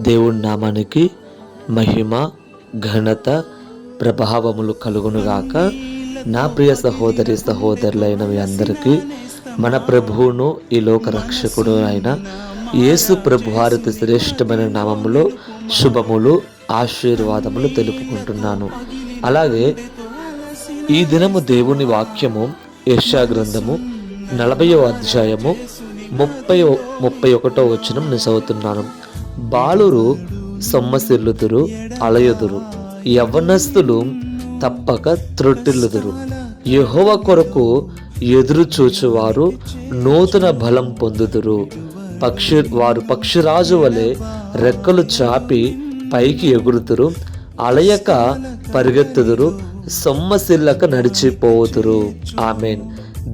దేవుని నామానికి మహిమ, ఘనత, ప్రభావములు కలుగునుగాక. నా ప్రియ సహోదరి సహోదరులైన మీ అందరికీ మన ప్రభువును ఈ లోక రక్షకుడు అయిన యేసు ప్రభువారి శ్రేష్టమైన నామములో శుభములు, ఆశీర్వాదములు తెలుపుకుంటున్నాను. అలాగే ఈ దినము దేవుని వాక్యము యెషయా గ్రంథము 40వ అధ్యాయము 31వ వచనం నేను చదువుతున్నాను. బాలురు సొమ్మసిల్లుదురు, అలయుదురు, యవ్వనస్తులు తప్పక త్రొట్టిల్లుదురు. యెహోవా కొరకు ఎదురు చూచువారు నూతన బలం పొందుదురు. వారు పక్షిరాజు వలె రెక్కలు చాపి పైకి ఎగురుతురు, అలయక పరిగెత్తుదురు, సొమ్మసిల్లక నడిచిపోదురు. ఆమేన్.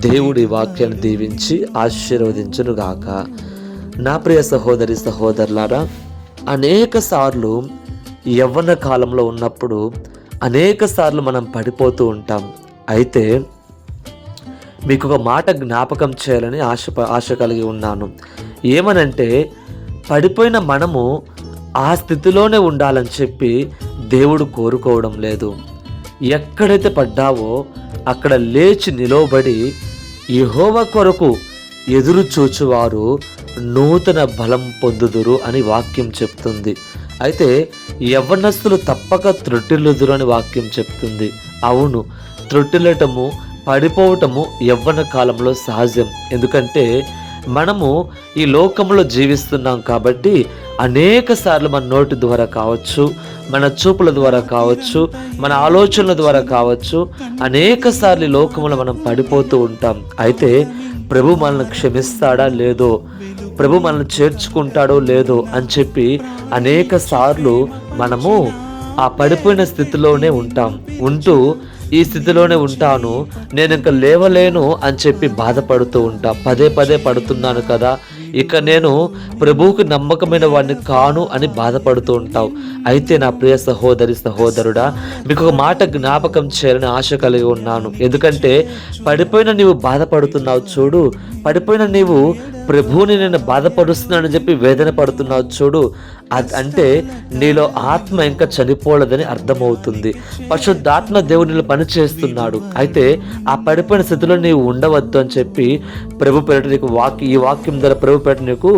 దేవుడి వాక్యాన్ని దీవించి ఆశీర్వదించునుగాక. నా ప్రియ సహోదరి సహోదరులారా, అనేక సార్లు యవ్వన కాలంలో ఉన్నప్పుడు అనేక సార్లు మనం పడిపోతూ ఉంటాం. అయితే మీకు ఒక మాట జ్ఞాపకం చేయాలని ఆశ కలిగి ఉన్నాను. ఏమనంటే, పడిపోయిన మనము ఆ స్థితిలోనే ఉండాలని చెప్పి దేవుడు కోరుకోవడం లేదు. ఎక్కడైతే పడ్డావో అక్కడ లేచి నిలవబడి యెహోవా కొరకు ఎదురు చూచువారు నూతన బలం పొందుదురు అని వాక్యం చెప్తుంది. అయితే యవ్వనస్తులు తప్పక త్రొట్టిల్లుదురు అని వాక్యం చెప్తుంది. అవును, త్రొట్టిల్లటము, పడిపోవటము యవ్వన కాలంలో సహజం. ఎందుకంటే మనము ఈ లోకంలో జీవిస్తున్నాం కాబట్టి అనేక సార్లు మన నోటి ద్వారా కావచ్చు, మన చూపుల ద్వారా కావచ్చు, మన ఆలోచనల ద్వారా కావచ్చు, అనేక సార్లు ఈ లోకంలో మనం పడిపోతూ ఉంటాం. అయితే ప్రభు మనల్ని క్షమిస్తాడా లేదో, ప్రభు మనల్ని చేర్చుకుంటాడో లేదో అని చెప్పి అనేక సార్లు మనము ఆ పడిపోయిన స్థితిలోనే ఉంటూ ఈ స్థితిలోనే ఉంటాను, నేను ఇంకా లేవలేను అని చెప్పి బాధపడుతూ ఉంటాం. పదే పదే పడుతున్నాను కదా, ఇక నేను ప్రభువుకు నమ్మకమైన వాడిని కాను అని బాధపడుతూ ఉంటావు. అయితే నా ప్రియ సహోదరి సహోదరుడా, మీకు ఒక మాట జ్ఞాపకం చేయాలని ఆశ కలిగి ఉన్నాను. ఎందుకంటే పడిపోయిన నీవు బాధపడుతున్నావు చూడు, పడిపోయిన నీవు ప్రభువుని నేను బాధపడుస్తున్నానని చెప్పి వేదన పడుతున్నావు చూడు, అంటే నీలో ఆత్మ ఇంకా చనిపోలేదని అర్థమవుతుంది. పరిశుద్ధాత్మ దేవునిలో పని చేస్తున్నాడు. అయితే ఆ పడిపోయిన స్థితిలో నీవు ఉండవద్దు అని చెప్పి ప్రభు పేరిట నీకు ఈ వాక్యం ద్వారా ప్రభు పేరిట నీకు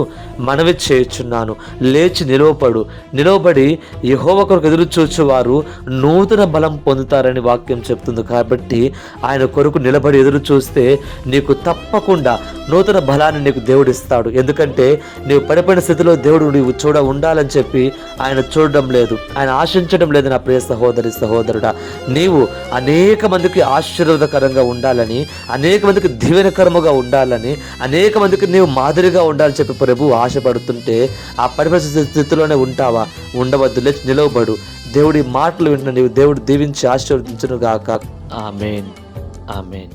మనవి చేయుచున్నాను. లేచి నిలవబడి యెహోవా కొరకు ఎదురు చూచువారు నూతన బలం పొందుతారని వాక్యం చెప్తుంది. కాబట్టి ఆయన కొరకు నిలబడి ఎదురు చూస్తే నీకు తప్పకుండా నూతన బలాన్ని నీకు దేవుడు ఇస్తాడు. ఎందుకంటే నీవు పడిపోయిన స్థితిలో దేవుడు నీవు ఉండాలని చెప్పి ఆయన చూడడం లేదు, ఆయన ఆశించడం లేదు. నా ప్రియ సహోదరి సహోదరుడా, నీవు అనేక మందికి ఆశీర్వాదకరంగా ఉండాలని, అనేక మందికి దీవెనకరముగా ఉండాలని, అనేక మందికి నీవు మాదిరిగా ఉండాలని చెప్పి ప్రభు ఆశపడుతుంటే ఆ పడిపోయిన స్థితిలోనే ఉంటావా? ఉండవద్దు, లేచి నిలవబడు. దేవుడి మాటలు వింటున్న నీవు దేవుడు దీవించి ఆశీర్వదించును గాక. ఆమేన్, ఆమేన్.